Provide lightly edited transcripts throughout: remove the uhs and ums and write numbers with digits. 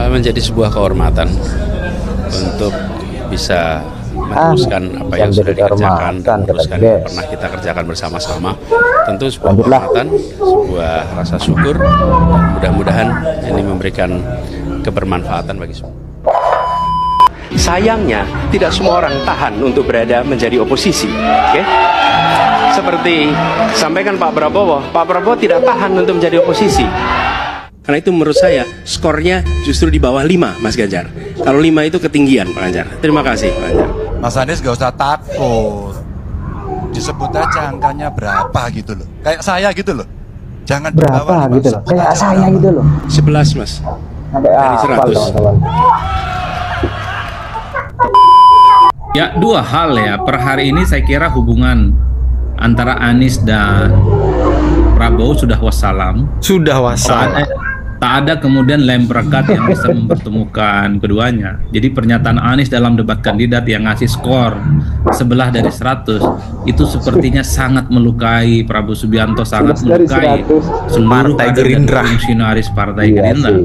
Menjadi sebuah kehormatan untuk bisa meneruskan apa yang sudah dikerjakan dan meneruskan yang pernah kita kerjakan bersama-sama. Tentu sebuah kehormatan, sebuah rasa syukur, dan mudah-mudahan ini memberikan kebermanfaatan bagi semua. Sayangnya tidak semua orang tahan untuk berada menjadi oposisi, oke? Seperti sampaikan Pak Prabowo tidak tahan untuk menjadi oposisi. Karena itu menurut saya skornya justru di bawah 5, Mas Ganjar. Kalau 5 itu ketinggian, Pak Ganjar. Terima kasih, Pak Ganjar. Mas Anies gak usah takut, disebut aja angkanya berapa gitu loh. Kayak saya gitu loh. Jangan berapa gitu loh. Kayak saya gitu loh. 11, Mas. Dari 100. Ya, dua hal ya. Per hari ini saya kira hubungan antara Anies dan Prabowo sudah wassalam. Sudah wassalam. Tak ada kemudian lem perekat yang bisa mempertemukan keduanya. Jadi pernyataan Anies dalam debat kandidat yang ngasih skor 11 dari 100 itu sepertinya sangat melukai Prabowo Subianto, sangat melukai seluruh kader dan fungsionaris Partai Gerindra.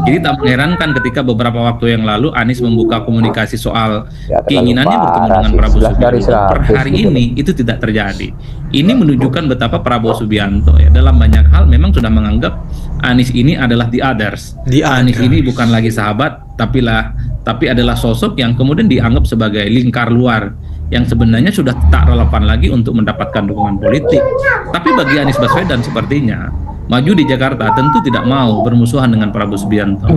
Jadi tak mengherankan ketika beberapa waktu yang lalu Anies membuka komunikasi soal keinginannya bertemu dengan Prabowo Subianto. Per hari ini itu tidak terjadi. Ini menunjukkan betapa Prabowo Subianto ya dalam banyak hal memang sudah menganggap Anies ini adalah the others. Anies ini bukan lagi sahabat, tapi adalah sosok yang kemudian dianggap sebagai lingkar luar yang sebenarnya sudah tak relevan lagi untuk mendapatkan dukungan politik. Tapi bagi Anies Baswedan sepertinya maju di Jakarta tentu tidak mau bermusuhan dengan Prabowo Subianto.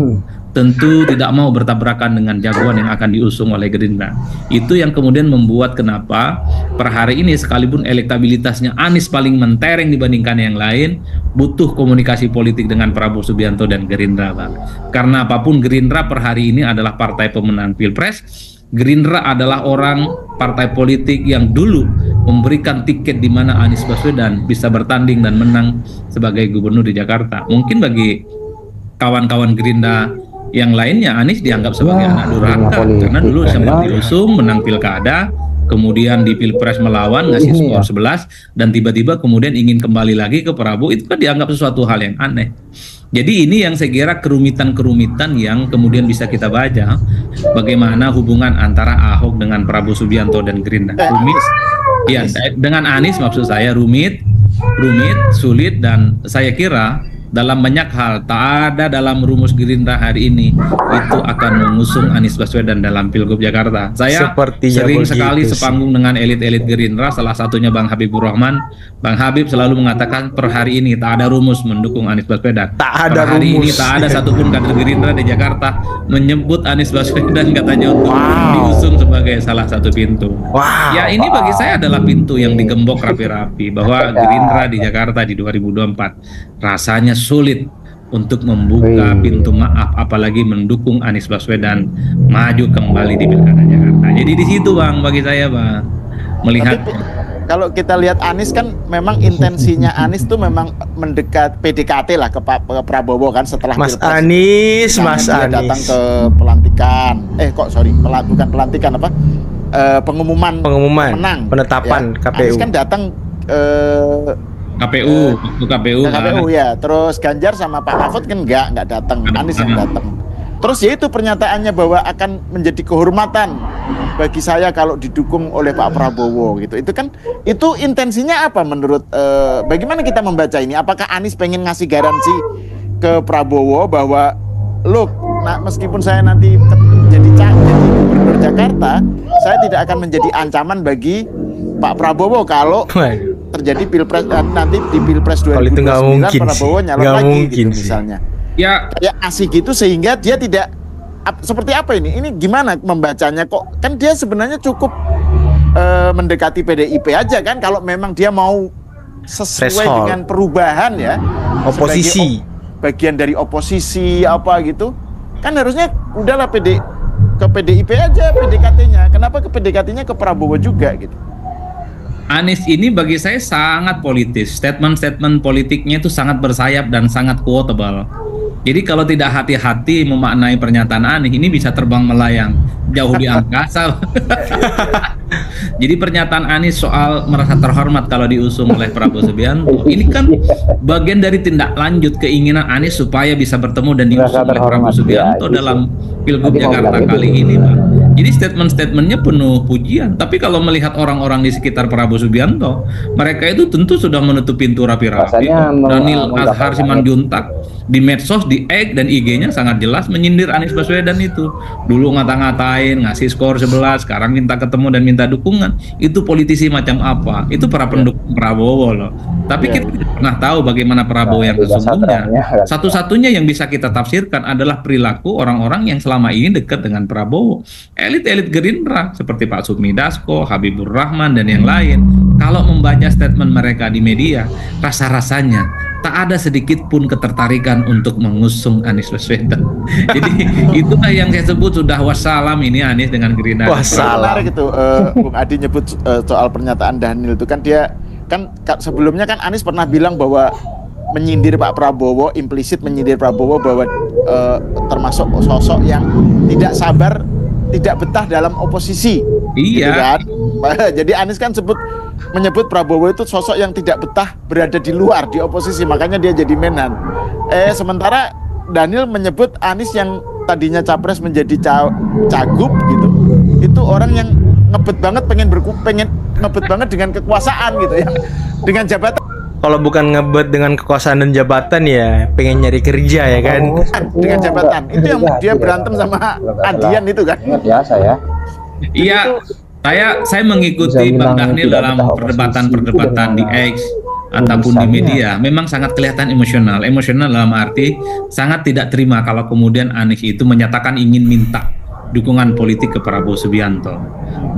Tentu tidak mau bertabrakan dengan jagoan yang akan diusung oleh Gerindra. Itu yang kemudian membuat kenapa per hari ini sekalipun elektabilitasnya Anies paling mentereng dibandingkan yang lain, butuh komunikasi politik dengan Prabowo Subianto dan Gerindra, Bang. Karena apapun Gerindra per hari ini adalah partai pemenang Pilpres. Gerindra adalah orang partai politik yang dulu memberikan tiket di mana Anies Baswedan bisa bertanding dan menang sebagai gubernur di Jakarta. Mungkin bagi kawan-kawan Gerindra yang lainnya Anies dianggap sebagai anak durhaka karena dulu sempat diusung menang pilkada, kemudian di Pilpres melawan ngasih skor 11 dan tiba-tiba kemudian ingin kembali lagi ke Prabowo. Itu kan dianggap sesuatu hal yang aneh. Jadi ini yang saya kira kerumitan-kerumitan yang kemudian bisa kita baca bagaimana hubungan antara Ahok dengan Prabowo Subianto dan Gerindra. Rumit, ya dengan Anies maksud saya rumit, sulit, dan saya kira dalam banyak hal tak ada dalam rumus Gerindra hari ini itu akan mengusung Anies Baswedan dalam Pilgub Jakarta. Saya sering sekali sepanggung dengan elit-elit Gerindra, salah satunya Bang Habibur Rahman. Bang Habib selalu mengatakan per hari ini tak ada rumus mendukung Anies Baswedan. Tak ada per hari rumus. Ini tak ada satupun kader Gerindra di Jakarta menyebut Anies Baswedan katanya untuk diusung sebagai salah satu pintu. Ya ini bagi saya adalah pintu yang digembok rapi-rapi bahwa Gerindra di Jakarta di 2024 rasanya sulit untuk membuka pintu maaf, apalagi mendukung Anies Baswedan maju kembali di Pilkada Jakarta. Jadi di situ Bang, bagi saya Bang melihat. Kalau kita lihat Anies kan memang intensinya Anies tuh memang mendekat PDKT lah ke Prabowo kan setelah Mas Pilpres. Anies, Mas Anies datang ke pelantikan. Bukan pelantikan apa? Pengumuman menang. Penetapan ya. KPU. Anies kan datang KPU ya. Terus Ganjar sama Pak Mahfud kan nggak datang, Anies yang datang. Terus ya itu pernyataannya bahwa akan menjadi kehormatan bagi saya kalau didukung oleh Pak Prabowo gitu. Itu intensinya apa menurut bagaimana kita membaca ini? Apakah Anies pengen ngasih garansi ke Prabowo bahwa look, meskipun saya nanti jadi gubernur Jakarta, saya tidak akan menjadi ancaman bagi Pak Prabowo kalau terjadi Pilpres nanti di Pilpres 2029 Prabowo nyalon lagi gitu misalnya. Ya asik gitu sehingga dia tidak seperti apa ini? Ini gimana membacanya kok? Kan dia sebenarnya cukup mendekati PDIP aja kan kalau memang dia mau sesuai dengan perubahan ya. Oposisi. Bagian dari oposisi apa gitu. Kan harusnya udahlah ke PDIP aja PDKT-nya. Kenapa ke PDKT-nya ke Prabowo juga gitu? Anies ini bagi saya sangat politis. Statement-statement politiknya itu sangat bersayap dan sangat quotable. Jadi kalau tidak hati-hati memaknai pernyataan Anies, ini bisa terbang melayang jauh di angkasa. Jadi pernyataan Anies soal merasa terhormat kalau diusung oleh Prabowo Subianto, ini kan bagian dari tindak lanjut keinginan Anies supaya bisa bertemu dan diusung oleh Prabowo Subianto dalam Pilgub Jakarta kali ini, Bang. Jadi statement-statementnya penuh pujian. Tapi kalau melihat orang-orang di sekitar Prabowo Subianto, mereka itu tentu sudah menutup pintu rapi-rapi. Daniel Azhar Simanjuntak di medsos, di X dan IG-nya sangat jelas menyindir Anies Baswedan itu. Dulu ngata-ngatain, ngasih skor 11, sekarang minta ketemu dan minta dukungan. Itu politisi macam apa? Itu para pendukung Prabowo loh. Tapi kita tidak pernah tahu bagaimana Prabowo yang sesungguhnya. Satu-satunya yang bisa kita tafsirkan adalah perilaku orang-orang yang selama ini dekat dengan Prabowo. Elit-elit Gerindra seperti Pak Sufmi Dasko, Habibur Rahman dan yang lain. Kalau membaca statement mereka di media, rasa-rasanya tak ada sedikit pun ketertarikan untuk mengusung Anies Baswedan. Jadi itulah yang saya sebut sudah wassalam ini Anies dengan Gerindra. Wassalam gitu. Bung Adi nyebut soal pernyataan Daniel itu kan dia kan sebelumnya kan Anies pernah bilang bahwa menyindir Pak Prabowo, implisit menyindir Prabowo bahwa termasuk sosok yang tidak sabar, tidak betah dalam oposisi. Iya. Gitu kan? Jadi Anies kan menyebut Prabowo itu sosok yang tidak betah berada di luar, di oposisi, makanya dia jadi menhan. Sementara Daniel menyebut Anies yang tadinya capres menjadi cagup gitu, itu orang yang ngebet banget pengen ngebet banget dengan kekuasaan gitu ya, dengan jabatan. Kalau bukan ngebet dengan kekuasaan dan jabatan ya pengen nyari kerja ya kan. Dengan jabatan itu yang dia berantem sama Adian itu kan. Biasa ya. Iya, saya mengikuti Bang Daniel dalam perdebatan-perdebatan di X ataupun di media. Memang sangat kelihatan emosional. Emosional dalam arti sangat tidak terima kalau kemudian Anies itu menyatakan ingin minta dukungan politik ke Prabowo Subianto.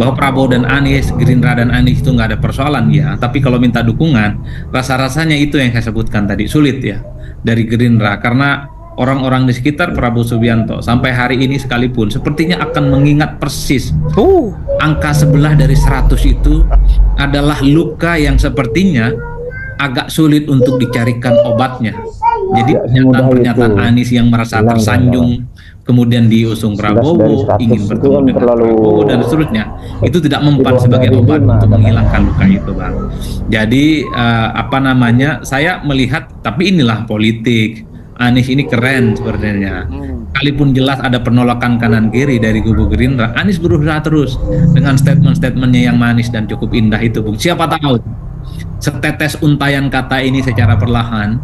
Bahwa Prabowo dan Anies, Gerindra dan Anies itu nggak ada persoalan ya. Tapi kalau minta dukungan, rasa-rasanya itu yang saya sebutkan tadi, sulit ya dari Gerindra. Karena orang-orang di sekitar Prabowo Subianto sampai hari ini sekalipun sepertinya akan mengingat persis angka sebelah dari 100 itu adalah luka yang sepertinya agak sulit untuk dicarikan obatnya. Jadi pernyataan-pernyataan Anies yang merasa tersanjung kemudian diusung Prabowo, ingin bertemu dengan Prabowo dan seterusnya, itu tidak mempan sebagai obat untuk menghilangkan luka itu, Bang. Jadi saya melihat, tapi inilah politik. Anies ini keren sebenarnya. Sekalipun jelas ada penolakan kanan kiri dari kubu Gerindra, Anies berusaha terus dengan statement-statementnya yang manis dan cukup indah itu, Bung. Siapa tahu setetes untayan kata ini secara perlahan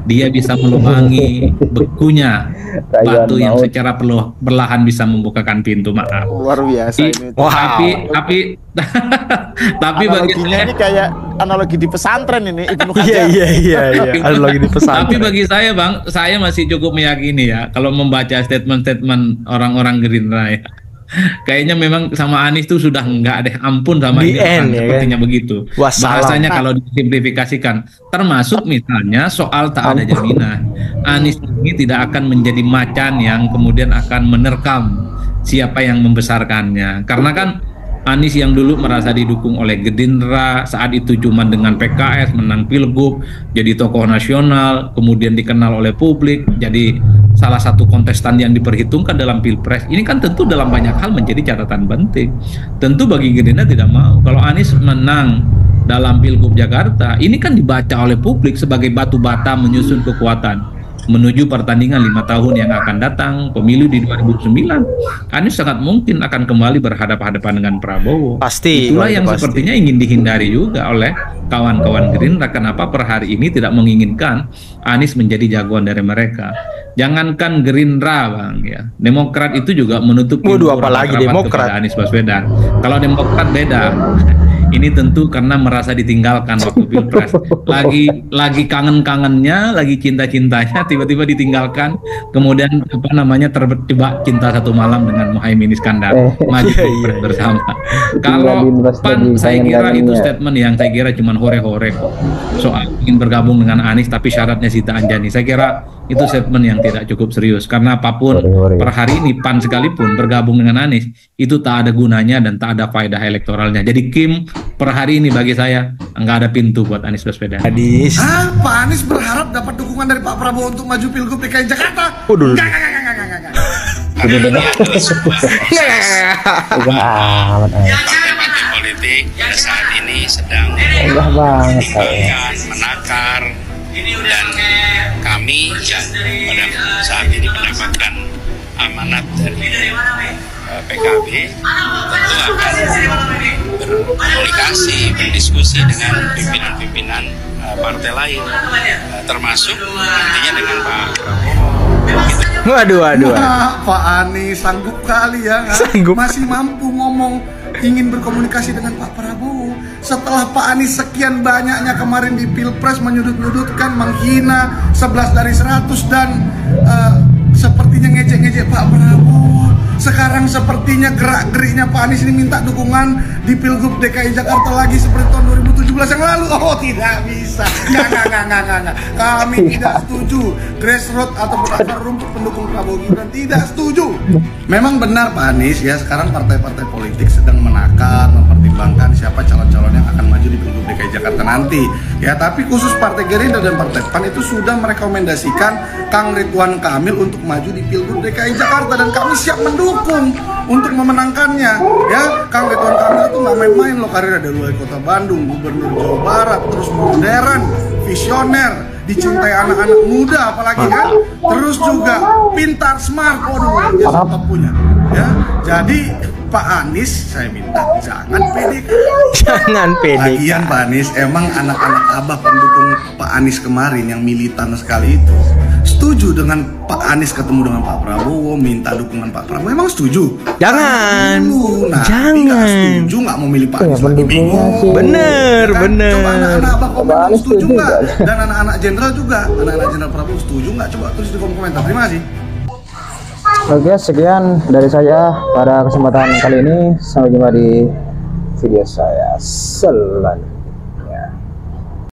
dia bisa melubangi bekunya batu yang secara perlahan bisa membukakan pintu maaf. Luar biasa ini. Tapi baginya ini kayak analogi di pesantren ini Ibnu Hajar. Iya. Analogi di pesantren. Tapi bagi saya, Bang, saya masih cukup meyakini ya kalau membaca statement-statement orang-orang Gerindra ya. Kayaknya memang sama Anies tuh sudah nggak ada ampun sama ini orang, sepertinya kan? Begitu. Bahasanya kalau disimplifikasikan, termasuk misalnya soal tak ada jaminan. Anies ini tidak akan menjadi macan yang kemudian akan menerkam siapa yang membesarkannya. Karena kan Anies yang dulu merasa didukung oleh Gerindra, saat itu cuma dengan PKS menang Pilgub, jadi tokoh nasional, kemudian dikenal oleh publik, jadi salah satu kontestan yang diperhitungkan dalam Pilpres. Ini kan tentu dalam banyak hal menjadi catatan penting. Tentu bagi Gerindra tidak mau kalau Anies menang dalam Pilgub Jakarta, ini kan dibaca oleh publik sebagai batu bata menyusun kekuatan menuju pertandingan 5 tahun yang akan datang, pemilu di 2009. Anies sangat mungkin akan kembali berhadapan-hadapan dengan Prabowo. Pasti. Itulah yang sepertinya ingin dihindari juga oleh kawan-kawan Gerindra. Kenapa per hari ini tidak menginginkan Anies menjadi jagoan dari mereka? Jangankan Gerindra, Bang, ya. Demokrat itu juga menutup pintu apalagi Demokrat kepada Anies Baswedan. Kalau Demokrat beda. Ini tentu karena merasa ditinggalkan waktu Pilpres. Lagi kangen-kangennya, lagi cinta-cintanya, tiba-tiba ditinggalkan. Kemudian terjebak cinta satu malam dengan Muhaimin Iskandar. Maju Pilpres bersama. Kalau PAN, saya kira itu statement yang saya kira cuma hore-hore kok. Soal ingin bergabung dengan Anies tapi syaratnya Sita Anjani. Saya kira itu statement yang tidak cukup serius. Karena apapun per hari ini PAN sekalipun bergabung dengan Anies, itu tak ada gunanya dan tak ada faedah elektoralnya. Jadi Kim, per hari ini bagi saya nggak ada pintu buat Anies Baswedan. Pak Anies berharap dapat dukungan dari Pak Prabowo untuk maju Pilgub DKI Jakarta? Waduh. Enggak. Partai politik pada saat ini sedang menakar, dan kami yang pada saat ini mendapatkan amanat dari PKB tentu akan berkomunikasi, berdiskusi dengan pimpinan-pimpinan partai lain, termasuk nantinya dengan Pak Prabowo. Waduh. Wah, Pak Anies sanggup kali ya, masih mampu ngomong ingin berkomunikasi dengan Pak Prabowo. Setelah Pak Anies sekian banyaknya kemarin di Pilpres menyudut-nyudutkan, menghina 11 dari 100 dan sepertinya ngejek-ngejek Pak Prabowo. Sekarang sepertinya gerak-geriknya Pak Anies ini minta dukungan di Pilgub DKI Jakarta lagi seperti tahun 2017 yang lalu. Oh, tidak bisa. Enggak. Kami tidak setuju. Grassroots atau akar rumput pendukung Prabowo Gibran tidak setuju. Memang benar Pak Anies ya, sekarang partai-partai politik sedang menakar, mempertimbangkan siapa calon-calon yang akan maju di Pilgub DKI Jakarta nanti. Ya, tapi khusus Partai Gerindra dan Partai PAN itu sudah merekomendasikan Kang Ridwan Kamil untuk maju di Pilgub DKI Jakarta, dan kami siap mendukung untuk memenangkannya. Ya, Kang Ridwan Kamil itu nggak main-main loh, karirnya dari wali kota Bandung, gubernur Jawa Barat, terus modern, visioner, dicintai anak-anak muda apalagi kan, terus juga pintar, smart, waduh dia sempat punya. Ya, jadi Pak Anies saya minta jangan pede. Lagian Pak Anies, emang anak-anak abah pendukung Pak Anies kemarin yang militan sekali itu setuju dengan Pak Anies ketemu dengan Pak Prabowo, minta dukungan Pak Prabowo, emang setuju? Jangan. Jangan. Setuju nggak mau milih Pak Anies lagi, bingung. Bener. Coba anak-anak abah komen setuju nggak? Dan anak-anak jenderal juga, anak-anak jenderal Prabowo setuju nggak? Coba tulis di kolom komentar. Terima kasih. Oke, sekian dari saya pada kesempatan kali ini. Sampai jumpa di video saya selanjutnya.